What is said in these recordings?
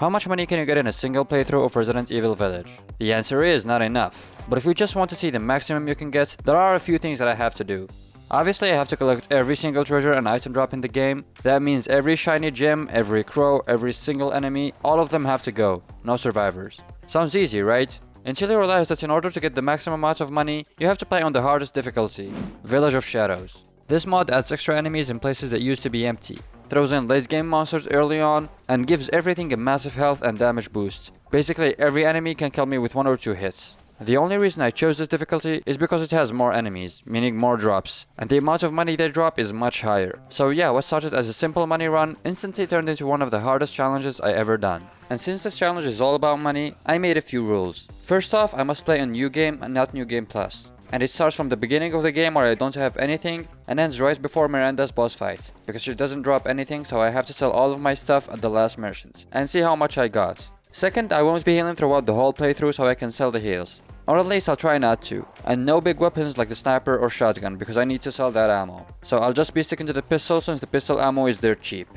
How much money can you get in a single playthrough of Resident Evil Village? The answer is not enough. But if you just want to see the maximum you can get, there are a few things that I have to do. Obviously, I have to collect every single treasure and item drop in the game. That means every shiny gem, every crow, every single enemy, all of them have to go. No survivors. Sounds easy, right? Until you realize that in order to get the maximum amount of money, you have to play on the hardest difficulty, Village of Shadows. This mod adds extra enemies in places that used to be empty, throws in late game monsters early on, and gives everything a massive health and damage boost. Basically, every enemy can kill me with 1 or 2 hits. The only reason I chose this difficulty is because it has more enemies, meaning more drops, and the amount of money they drop is much higher. So yeah, what started as a simple money run instantly turned into one of the hardest challenges I ever done. And since this challenge is all about money, I made a few rules. First off, I must play on New Game and not New Game Plus. And it starts from the beginning of the game where I don't have anything and ends right before Miranda's boss fight, because she doesn't drop anything, so I have to sell all of my stuff at the last merchant and see how much I got. Second, I won't be healing throughout the whole playthrough, so I can sell the heals. Or at least I'll try not to. And no big weapons like the sniper or shotgun, because I need to sell that ammo. So I'll just be sticking to the pistol since the pistol ammo is dirt cheap.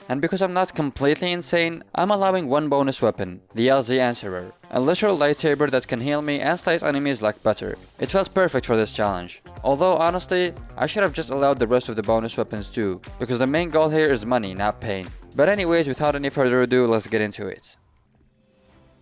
And because I'm not completely insane, I'm allowing one bonus weapon, the LZ Answerer, a literal lightsaber that can heal me and slice enemies like butter. It felt perfect for this challenge. Although honestly, I should have just allowed the rest of the bonus weapons too, because the main goal here is money, not pain. But anyways, without any further ado, let's get into it.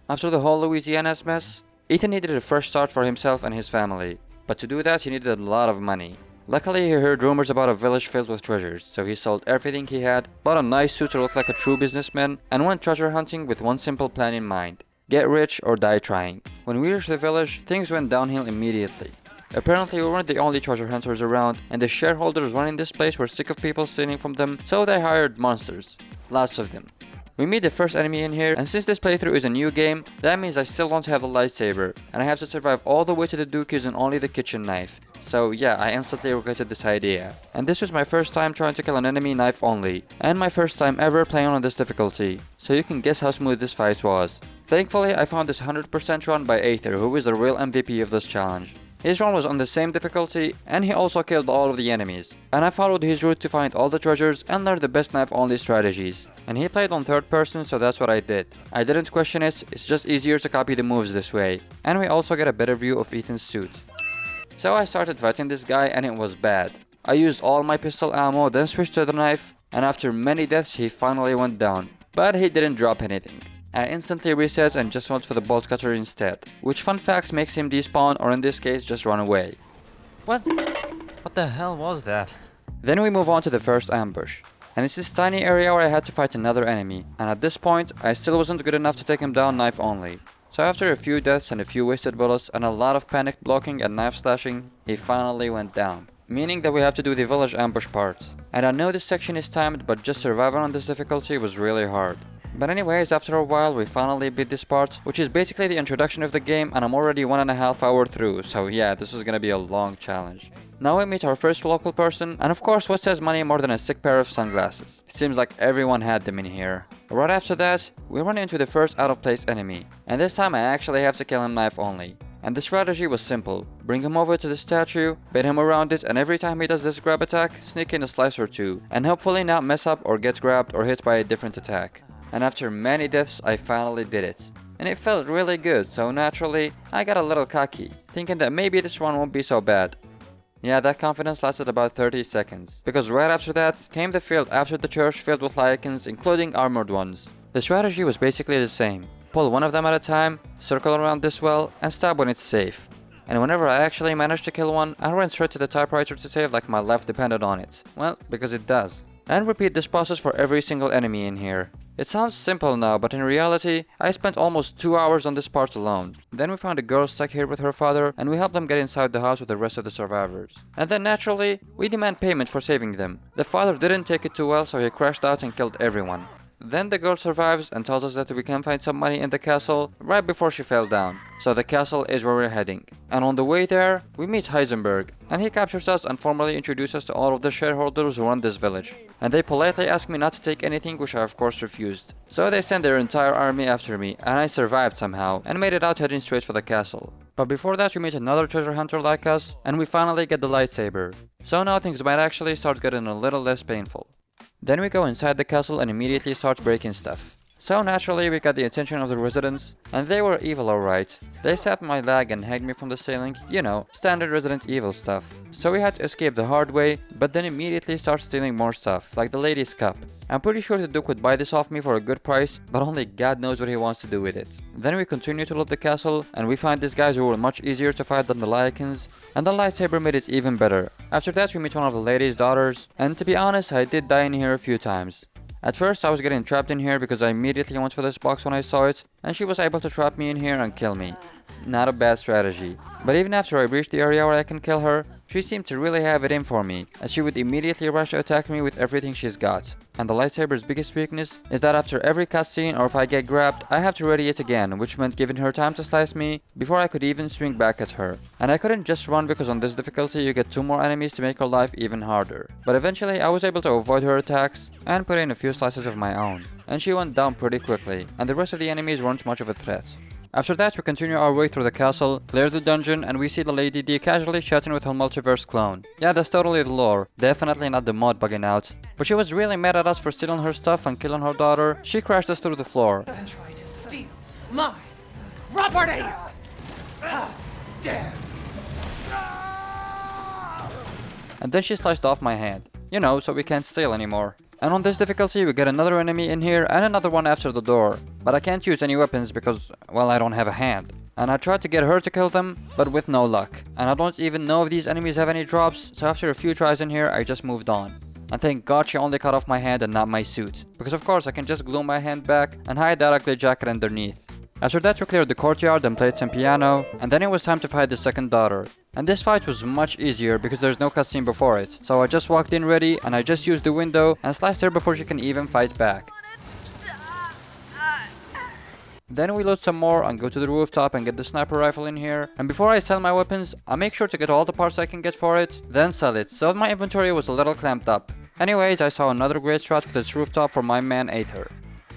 After the whole Louisiana's mess, Ethan needed a fresh start for himself and his family, but to do that he needed a lot of money. Luckily, he heard rumors about a village filled with treasures, so he sold everything he had, bought a nice suit to look like a true businessman, and went treasure hunting with one simple plan in mind: get rich or die trying. When we reached the village, things went downhill immediately. Apparently, we weren't the only treasure hunters around, and the shareholders running this place were sick of people stealing from them, so they hired monsters. Lots of them. We meet the first enemy in here, and since this playthrough is a new game, that means I still don't have a lightsaber, and I have to survive all the way to the Duke using only the kitchen knife. So yeah, I instantly regretted this idea. And this was my first time trying to kill an enemy knife only, and my first time ever playing on this difficulty, so you can guess how smooth this fight was. Thankfully, I found this 100% run by Aether, who is the real MVP of this challenge. His run was on the same difficulty, and he also killed all of the enemies. And I followed his route to find all the treasures and learn the best knife-only strategies. And he played on third person, so that's what I did. I didn't question it, it's just easier to copy the moves this way. And we also get a better view of Ethan's suit. So I started fighting this guy and it was bad. I used all my pistol ammo, then switched to the knife, and after many deaths he finally went down. But he didn't drop anything. I instantly reset and just went for the bolt cutter instead, which fun fact makes him despawn, or in this case just run away. What the hell was that? Then we move on to the first ambush. And it's this tiny area where I had to fight another enemy, and at this point I still wasn't good enough to take him down knife only. So after a few deaths and a few wasted bullets and a lot of panicked blocking and knife slashing, he finally went down. Meaning that we have to do the village ambush part. And I know this section is timed, but just surviving on this difficulty was really hard. But anyways, after a while we finally beat this part, which is basically the introduction of the game, and I'm already 1.5 hours through, so yeah, this is gonna be a long challenge. Now we meet our first local person, and of course what says money more than a sick pair of sunglasses? It seems like everyone had them in here. Right after that, we run into the first out of place enemy, and this time I actually have to kill him knife only. And the strategy was simple: bring him over to the statue, bait him around it, and every time he does this grab attack, sneak in a slice or two, and hopefully not mess up or get grabbed or hit by a different attack. And after many deaths, I finally did it. And it felt really good, so naturally, I got a little cocky, thinking that maybe this one won't be so bad. Yeah, that confidence lasted about 30 seconds, because right after that came the field after the church filled with Lycans, including armored ones. The strategy was basically the same: pull one of them at a time, circle around this well, and stab when it's safe. And whenever I actually managed to kill one, I ran straight to the typewriter to save like my life depended on it. Well, because it does. And repeat this process for every single enemy in here. It sounds simple now, but in reality, I spent almost 2 hours on this part alone. Then we found a girl stuck here with her father, and we helped them get inside the house with the rest of the survivors. And then naturally, we demand payment for saving them. The father didn't take it too well, so he crashed out and killed everyone. Then the girl survives and tells us that we can find some money in the castle right before she fell down. So the castle is where we're heading. And on the way there, we meet Heisenberg, and he captures us and formally introduces us to all of the shareholders who run this village. And they politely ask me not to take anything, which I of course refused. So they send their entire army after me, and I survived somehow, and made it out heading straight for the castle. But before that we meet another treasure hunter like us, and we finally get the lightsaber. So now things might actually start getting a little less painful. Then we go inside the castle and immediately start breaking stuff. So naturally we got the attention of the residents, and they were evil alright. They stabbed my leg and hanged me from the ceiling, you know, standard Resident Evil stuff. So we had to escape the hard way, but then immediately start stealing more stuff, like the lady's cup. I'm pretty sure the Duke would buy this off me for a good price, but only God knows what he wants to do with it. Then we continue to loot the castle, and we find these guys who were much easier to fight than the Lycans, and the lightsaber made it even better. After that we meet one of the lady's daughters, and to be honest, I did die in here a few times. At first I was getting trapped in here because I immediately went for this box when I saw it, and she was able to trap me in here and kill me. Not a bad strategy. But even after I reached the area where I can kill her, she seemed to really have it in for me, as she would immediately rush to attack me with everything she's got. And the lightsaber's biggest weakness is that after every cutscene or if I get grabbed, I have to ready it again, which meant giving her time to slice me before I could even swing back at her. And I couldn't just run because on this difficulty you get 2 more enemies to make her life even harder. But eventually I was able to avoid her attacks and put in a few slices of my own. And she went down pretty quickly, and the rest of the enemies weren't much of a threat. After that, we continue our way through the castle, clear the dungeon, and we see the Lady D casually chatting with her multiverse clone. Yeah, that's totally the lore, definitely not the mod bugging out. But she was really mad at us for stealing her stuff and killing her daughter. She crashed us through the floor. Try to steal my property! How dare! And then she sliced off my hand. You know, so we can't steal anymore. And on this difficulty we get another enemy in here and another one after the door. But I can't use any weapons because, well, I don't have a hand. And I tried to get her to kill them, but with no luck. And I don't even know if these enemies have any drops, so after a few tries in here I just moved on. And thank God she only cut off my hand and not my suit. Because of course I can just glue my hand back and hide that ugly jacket underneath. After that we cleared the courtyard and played some piano, and then it was time to fight the second daughter. And this fight was much easier because there's no cutscene before it, so I just walked in ready and I just used the window and sliced her before she can even fight back. Then we load some more and go to the rooftop and get the sniper rifle in here, and before I sell my weapons, I make sure to get all the parts I can get for it, then sell it, so my inventory was a little clamped up. Anyways, I saw another great strat for this rooftop for my man Aether.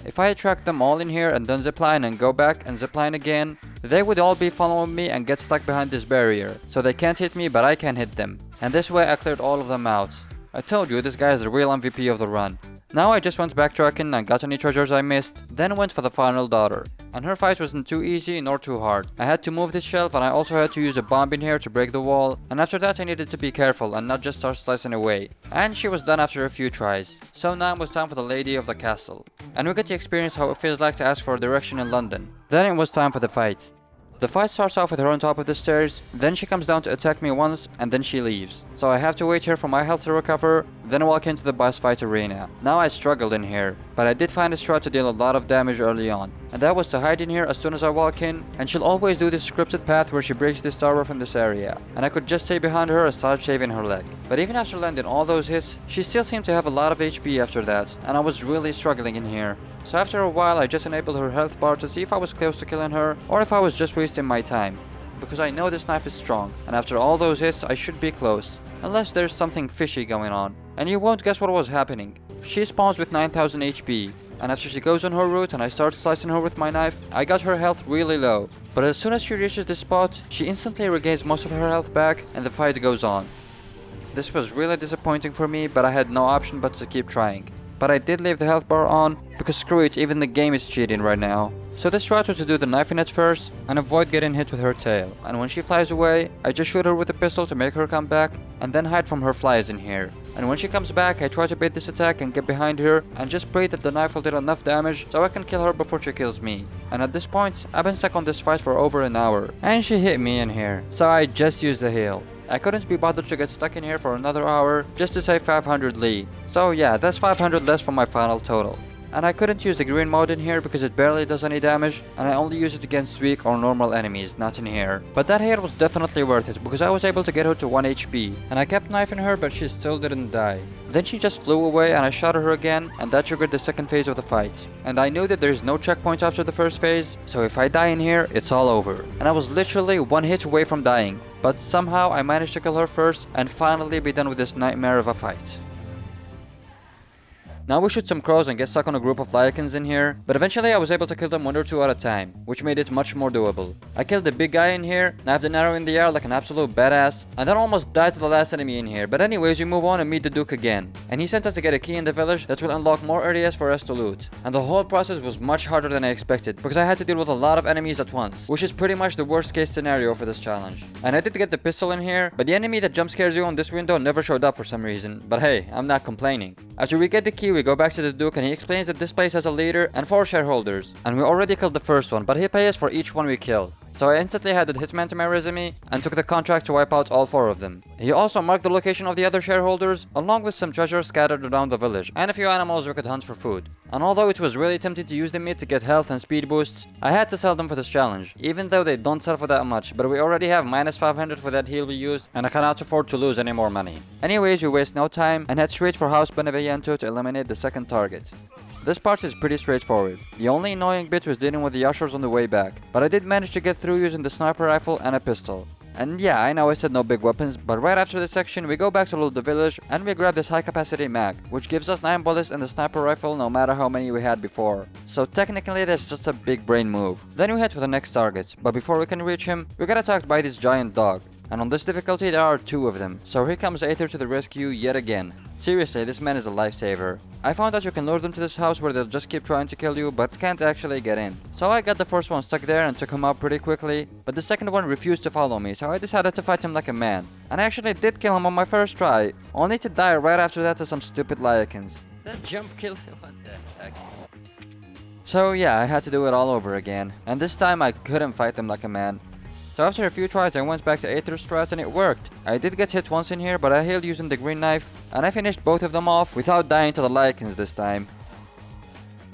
If I attract them all in here and then zipline and go back and zipline again, they would all be following me and get stuck behind this barrier, so they can't hit me but I can hit them. And this way I cleared all of them out. I told you, this guy is the real MVP of the run. Now I just went backtracking and got any treasures I missed, then went for the final daughter. And her fight wasn't too easy nor too hard. I had to move this shelf and I also had to use a bomb in here to break the wall, and after that I needed to be careful and not just start slicing away. And she was done after a few tries. So now it was time for the lady of the castle. And we got to experience how it feels like to ask for a direction in London. Then it was time for the fight. The fight starts off with her on top of the stairs, then she comes down to attack me once, and then she leaves. So I have to wait here for my health to recover, then walk into the boss fight arena. Now I struggled in here, but I did find a strat to deal a lot of damage early on. And that was to hide in here as soon as I walk in, and she'll always do this scripted path where she breaks this tower from this area. And I could just stay behind her and start shaving her leg. But even after landing all those hits, she still seemed to have a lot of HP after that, and I was really struggling in here. So after a while I just enabled her health bar to see if I was close to killing her or if I was just wasting my time. Because I know this knife is strong, and after all those hits I should be close. Unless there's something fishy going on. And you won't guess what was happening. She spawns with 9000 HP. And after she goes on her route and I start slicing her with my knife, I got her health really low. But as soon as she reaches this spot, she instantly regains most of her health back and the fight goes on. This was really disappointing for me, but I had no option but to keep trying. But I did leave the health bar on, because screw it, even the game is cheating right now. So the strat was to do the knifing at first, and avoid getting hit with her tail. And when she flies away, I just shoot her with a pistol to make her come back, and then hide from her flies in here. And when she comes back, I try to bait this attack and get behind her, and just pray that the knife will do enough damage so I can kill her before she kills me. And at this point, I've been stuck on this fight for over an hour, and she hit me in here, so I just used the heal. I couldn't be bothered to get stuck in here for another hour just to save 500 Li. So yeah, that's 500 less from my final total. And I couldn't use the green mode in here because it barely does any damage, and I only use it against weak or normal enemies, not in here. But that heal was definitely worth it because I was able to get her to 1 HP, and I kept knifing her but she still didn't die. Then she just flew away and I shot her again, and that triggered the second phase of the fight. And I knew that there's no checkpoint after the first phase, so if I die in here, it's all over. And I was literally 1 hit away from dying. But somehow I managed to kill her first and finally be done with this nightmare of a fight. Now we shoot some crows and get stuck on a group of lycans in here, but eventually I was able to kill them 1 or 2 at a time, which made it much more doable. I killed the big guy in here, knifed an arrow in the air like an absolute badass, and then almost died to the last enemy in here, but anyways we move on and meet the Duke again. And he sent us to get a key in the village that will unlock more areas for us to loot. And the whole process was much harder than I expected, because I had to deal with a lot of enemies at once, which is pretty much the worst case scenario for this challenge. And I did get the pistol in here, but the enemy that jump scares you on this window never showed up for some reason, but hey, I'm not complaining. After we get the key, we go back to the Duke and he explains that this place has a leader and 4 shareholders, and we already killed the first one, but he pays us for each one we kill. So I instantly added Hitman to my resume and took the contract to wipe out all 4 of them. He also marked the location of the other shareholders, along with some treasure scattered around the village, and a few animals we could hunt for food. And although it was really tempting to use the meat to get health and speed boosts, I had to sell them for this challenge, even though they don't sell for that much, but we already have minus 500 for that heal we used, and I cannot afford to lose any more money. Anyways, we waste no time and head straight for House Beneviento to eliminate the second target. This part is pretty straightforward. The only annoying bit was dealing with the ushers on the way back, but I did manage to get through using the sniper rifle and a pistol. And yeah, I know I said no big weapons, but right after this section we go back to loot the village and we grab this high capacity mag, which gives us 9 bullets in the sniper rifle no matter how many we had before. So technically that's just a big brain move. Then we head for the next target, but before we can reach him, we get attacked by this giant dog. And on this difficulty there are 2 of them, so here comes Aether to the rescue yet again. Seriously, this man is a lifesaver. I found out you can lure them to this house where they'll just keep trying to kill you but can't actually get in. So I got the first one stuck there and took him out pretty quickly, but the second one refused to follow me, so I decided to fight him like a man. And I actually did kill him on my first try, only to die right after that to some stupid lycans. That jump kill. What the heck? So yeah, I had to do it all over again, and this time I couldn't fight them like a man. So after a few tries I went back to Aether strat and it worked. I did get hit once in here, but I healed using the green knife, and I finished both of them off without dying to the lycans this time.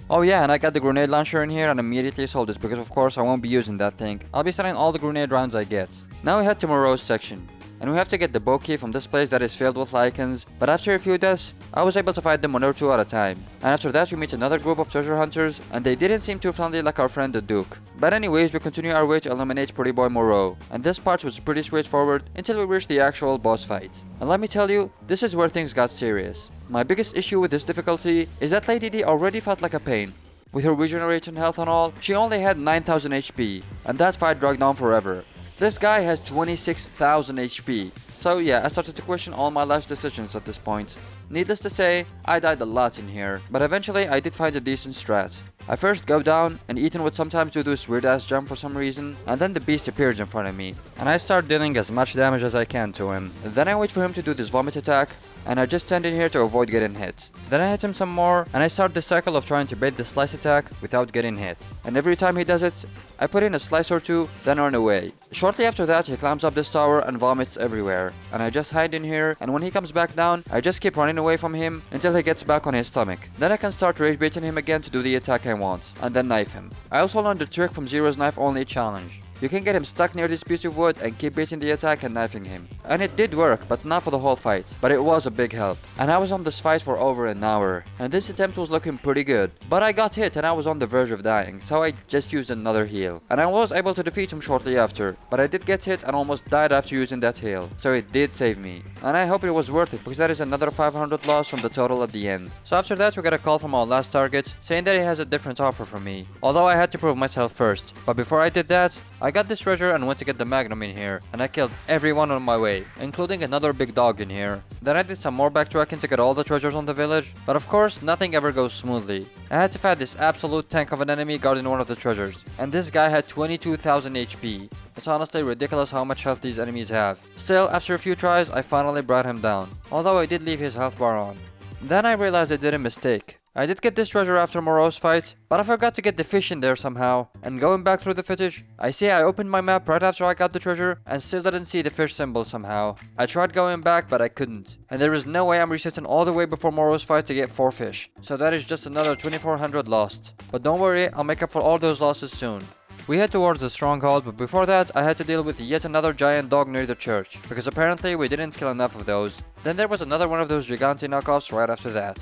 Oh yeah, and I got the grenade launcher in here and immediately sold it because of course I won't be using that thing. I'll be selling all the grenade rounds I get. Now we head to Moreau's section. And we have to get the bow key from this place that is filled with lycans, but after a few deaths, I was able to fight them 1 or 2 at a time. And after that we meet another group of treasure hunters, and they didn't seem too friendly like our friend the Duke. But anyways, we continue our way to eliminate Pretty Boy Moreau, and this part was pretty straightforward until we reached the actual boss fight. And let me tell you, this is where things got serious. My biggest issue with this difficulty is that Lady D already felt like a pain. With her regeneration health and all, she only had 9000 HP, and that fight dragged on forever. This guy has 26,000 HP. So yeah, I started to question all my life's decisions at this point. Needless to say, I died a lot in here, but eventually I did find a decent strat. I first go down, and Ethan would sometimes do this weird ass jump for some reason, and then the beast appears in front of me, and I start dealing as much damage as I can to him. Then I wait for him to do this vomit attack, and I just stand in here to avoid getting hit. Then I hit him some more, and I start the cycle of trying to bait the slice attack without getting hit. And every time he does it, I put in a slice or 2, then run away. Shortly after that, he climbs up this tower and vomits everywhere, and I just hide in here, and when he comes back down, I just keep running away from him until he gets back on his stomach. Then I can start rage baiting him again to do the attack I want, and then knife him. I also learned the trick from Zero's knife only challenge. You can get him stuck near this piece of wood and keep baiting the attack and knifing him. And it did work, but not for the whole fight. But it was a big help. And I was on this fight for over an hour. And this attempt was looking pretty good. But I got hit and I was on the verge of dying, so I just used another heal. And I was able to defeat him shortly after. But I did get hit and almost died after using that heal. So it did save me. And I hope it was worth it, because that is another 500 loss from the total at the end. So after that we got a call from our last target, saying that he has a different offer for me. Although I had to prove myself first. But before I did that, I got this treasure and went to get the magnum in here, and I killed everyone on my way, including another big dog in here. Then I did some more backtracking to get all the treasures on the village, but of course nothing ever goes smoothly. I had to fight this absolute tank of an enemy guarding one of the treasures, and this guy had 22,000 HP. It's honestly ridiculous how much health these enemies have. Still, after a few tries, I finally brought him down, although I did leave his health bar on. Then I realized I did a mistake. I did get this treasure after Moreau's fight, but I forgot to get the fish in there somehow. And going back through the footage, I see I opened my map right after I got the treasure and still didn't see the fish symbol somehow. I tried going back, but I couldn't. And there is no way I'm resetting all the way before Moreau's fight to get 4 fish. So that is just another 2400 lost. But don't worry, I'll make up for all those losses soon. We head towards the Stronghold, but before that I had to deal with yet another giant dog near the church, because apparently we didn't kill enough of those. Then there was another one of those Gigante knockoffs right after that.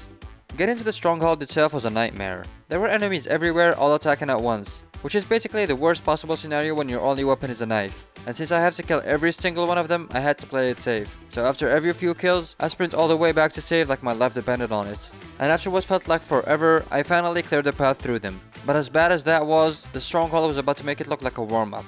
Getting to the Stronghold itself was a nightmare. There were enemies everywhere, all attacking at once. which is basically the worst possible scenario when your only weapon is a knife. And since I have to kill every single one of them, I had to play it safe. So after every few kills, I sprint all the way back to save like my life depended on it. And after what felt like forever, I finally cleared the path through them. But as bad as that was, the Stronghold was about to make it look like a warm-up.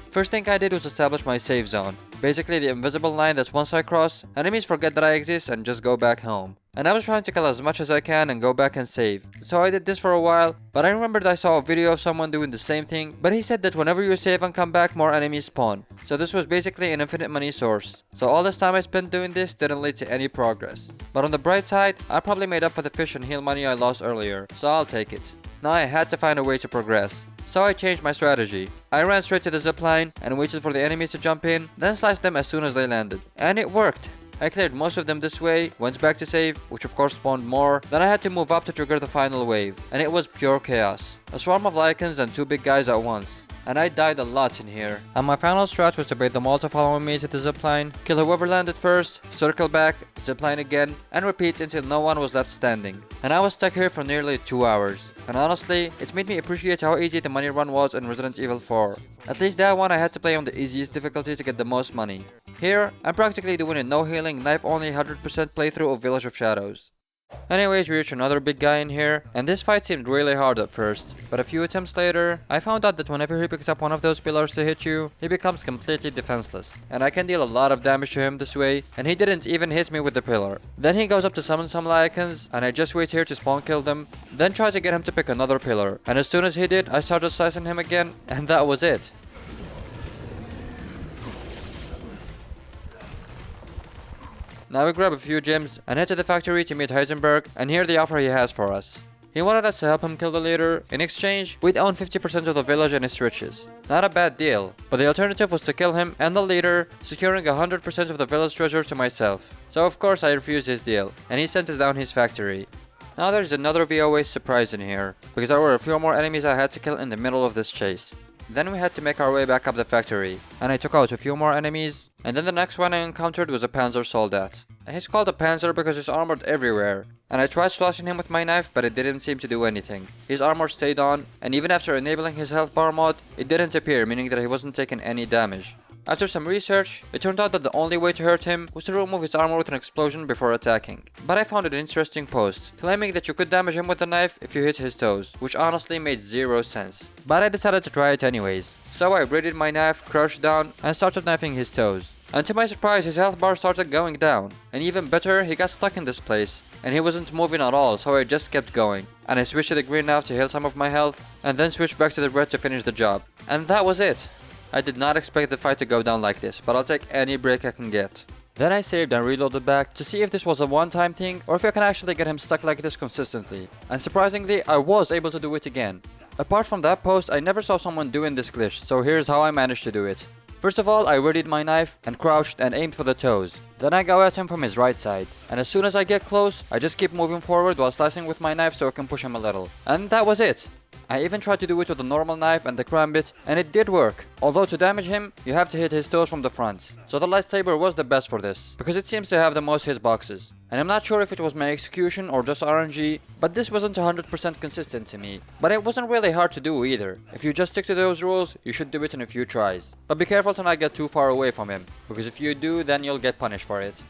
First thing I did was establish my safe zone. Basically the invisible line that once I cross, enemies forget that I exist and just go back home. And I was trying to kill as much as I can and go back and save. So I did this for a while, but I remembered I saw a video of someone doing the same thing, but he said that whenever you save and come back, more enemies spawn. So this was basically an infinite money source. So all this time I spent doing this didn't lead to any progress. But on the bright side, I probably made up for the fish and heal money I lost earlier, so I'll take it. Now I had to find a way to progress. So I changed my strategy. I ran straight to the zipline and waited for the enemies to jump in, then sliced them as soon as they landed. And it worked! I cleared most of them this way, went back to save, which of course spawned more, then I had to move up to trigger the final wave, and it was pure chaos. A swarm of lichens and two big guys at once. And I died a lot in here. And my final strat was to bait them all to follow me to the zipline, kill whoever landed first, circle back, zipline again, and repeat until no one was left standing. And I was stuck here for nearly 2 hours. And honestly, it made me appreciate how easy the money run was in Resident Evil 4. At least that one I had to play on the easiest difficulty to get the most money. Here, I'm practically doing a no healing, knife only 100% playthrough of Village of Shadows. Anyways, we reached another big guy in here, and this fight seemed really hard at first, but a few attempts later, I found out that whenever he picks up one of those pillars to hit you, he becomes completely defenseless, and I can deal a lot of damage to him this way, and he didn't even hit me with the pillar. Then he goes up to summon some lichens, and I just wait here to spawn kill them, then try to get him to pick another pillar, and as soon as he did, I started slicing him again, and that was it. Now we grab a few gems and head to the factory to meet Heisenberg and hear the offer he has for us. He wanted us to help him kill the leader. In exchange, we'd own 50% of the village and its riches. Not a bad deal, but the alternative was to kill him and the leader, securing 100% of the village treasure to myself. So of course I refused his deal, and he sent us down his factory. Now there's another VOA surprise in here, because there were a few more enemies I had to kill in the middle of this chase. Then we had to make our way back up the factory, and I took out a few more enemies, and then the next one I encountered was a Panzer soldat. He's called a Panzer because he's armored everywhere, and I tried slashing him with my knife but it didn't seem to do anything. His armor stayed on, and even after enabling his health bar mod, it didn't appear, meaning that he wasn't taking any damage. After some research, it turned out that the only way to hurt him was to remove his armor with an explosion before attacking. But I found an interesting post, claiming that you could damage him with a knife if you hit his toes, which honestly made zero sense. But I decided to try it anyways. So I braided my knife, crouched down, and started knifing his toes. And to my surprise, his health bar started going down. And even better, he got stuck in this place. And he wasn't moving at all, so I just kept going. And I switched to the green knife to heal some of my health, and then switched back to the red to finish the job. And that was it. I did not expect the fight to go down like this, but I'll take any break I can get. Then I saved and reloaded back to see if this was a one-time thing or if I can actually get him stuck like this consistently. And surprisingly, I was able to do it again. Apart from that post, I never saw someone doing this glitch, so here's how I managed to do it. First of all, I readied my knife and crouched and aimed for the toes. Then I go at him from his right side. And as soon as I get close, I just keep moving forward while slicing with my knife so I can push him a little. And that was it. I even tried to do it with a normal knife and the karambit, and it did work. Although to damage him, you have to hit his toes from the front. So the lightsaber was the best for this, because it seems to have the most hitboxes. And I'm not sure if it was my execution or just RNG, but this wasn't 100% consistent to me. But it wasn't really hard to do either. If you just stick to those rules, you should do it in a few tries. But be careful to not get too far away from him, because if you do, then you'll get punished for it.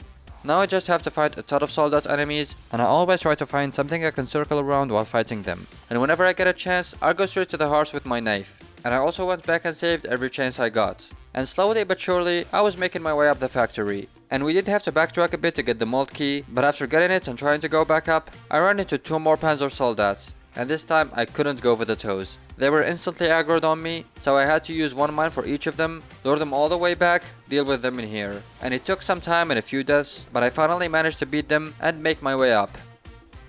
Now I just have to fight a ton of soldat enemies, and I always try to find something I can circle around while fighting them. And whenever I get a chance, I'll go straight to the hearts with my knife. And I also went back and saved every chance I got. And slowly but surely, I was making my way up the factory. And we did have to backtrack a bit to get the mold key, but after getting it and trying to go back up, I ran into two more Panzer soldats. And this time, I couldn't go for the toes. They were instantly aggroed on me, so I had to use one mine for each of them, lure them all the way back, deal with them in here. And it took some time and a few deaths, but I finally managed to beat them and make my way up.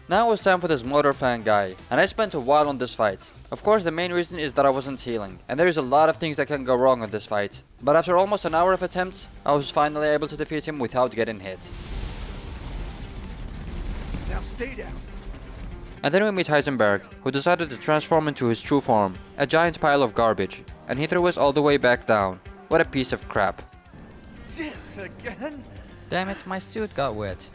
Now it was time for this motor fan guy, and I spent a while on this fight. Of course the main reason is that I wasn't healing, and there is a lot of things that can go wrong on this fight. But after almost an hour of attempts, I was finally able to defeat him without getting hit. Now stay down. And then we meet Heisenberg, who decided to transform into his true form, a giant pile of garbage, and he threw us all the way back down. What a piece of crap. Again? Damn it, my suit got wet.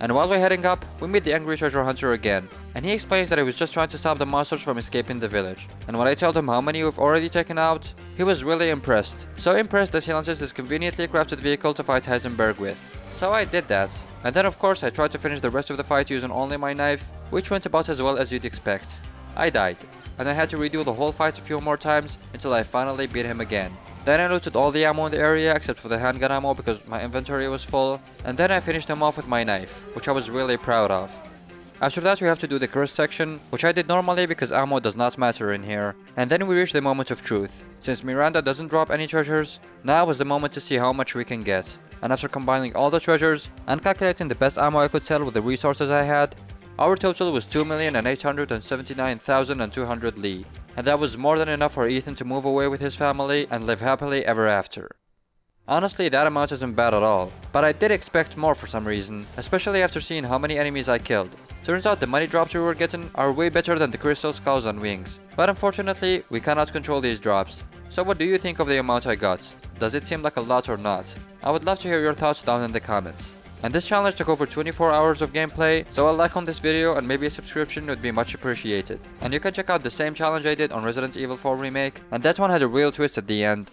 And while we're heading up, we meet the angry treasure hunter again, and he explains that he was just trying to stop the monsters from escaping the village. And when I told him how many we've already taken out, he was really impressed. So impressed that he launches this conveniently crafted vehicle to fight Heisenberg with. So I did that. And then of course I tried to finish the rest of the fight using only my knife, which went about as well as you'd expect. I died, and I had to redo the whole fight a few more times until I finally beat him again. Then I looted all the ammo in the area except for the handgun ammo because my inventory was full, and then I finished him off with my knife, which I was really proud of. After that we have to do the curse section, which I did normally because ammo does not matter in here. And then we reach the moment of truth. Since Miranda doesn't drop any treasures, now is the moment to see how much we can get. And after combining all the treasures and calculating the best ammo I could sell with the resources I had, our total was 2,879,200 Li. And that was more than enough for Ethan to move away with his family and live happily ever after. Honestly, that amount isn't bad at all, but I did expect more for some reason, especially after seeing how many enemies I killed. Turns out the money drops we were getting are way better than the crystal skulls and wings, but unfortunately, we cannot control these drops. So what do you think of the amount I got? Does it seem like a lot or not? I would love to hear your thoughts down in the comments. And this challenge took over 24 hours of gameplay, so a like on this video and maybe a subscription would be much appreciated. And you can check out the same challenge I did on Resident Evil 4 Remake, and that one had a real twist at the end,